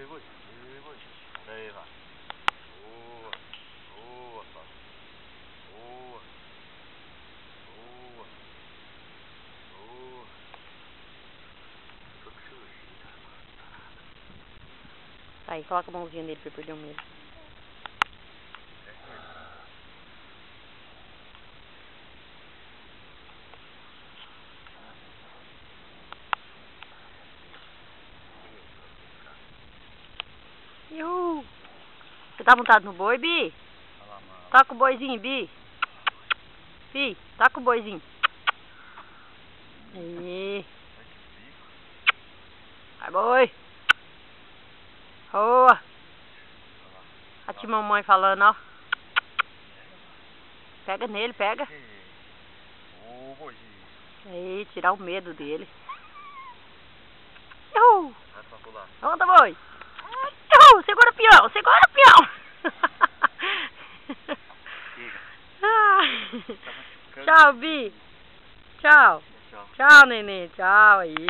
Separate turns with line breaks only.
boi. Daí, vai. Boa. Boa, Fábio. Boa. Boa. Boa. Tô com sujeira.
Aí, coloca a mãozinha nele pra perder o medo. Iuuu! Você tá montado no boi, Bi? Toca o boizinho, Bi. Bi, toca o boizinho. Aí. Vai, boi. Boa. A tia mamãe falando, ó. Pega nele, pega.
Ô, boizinho.
Aí, tirar o medo dele. Iuuu! Anda, boi. Iuuu! Segura o peão, segura o peão. Tchau, Bi. Tchau. Tchau, neném. Tchau aí.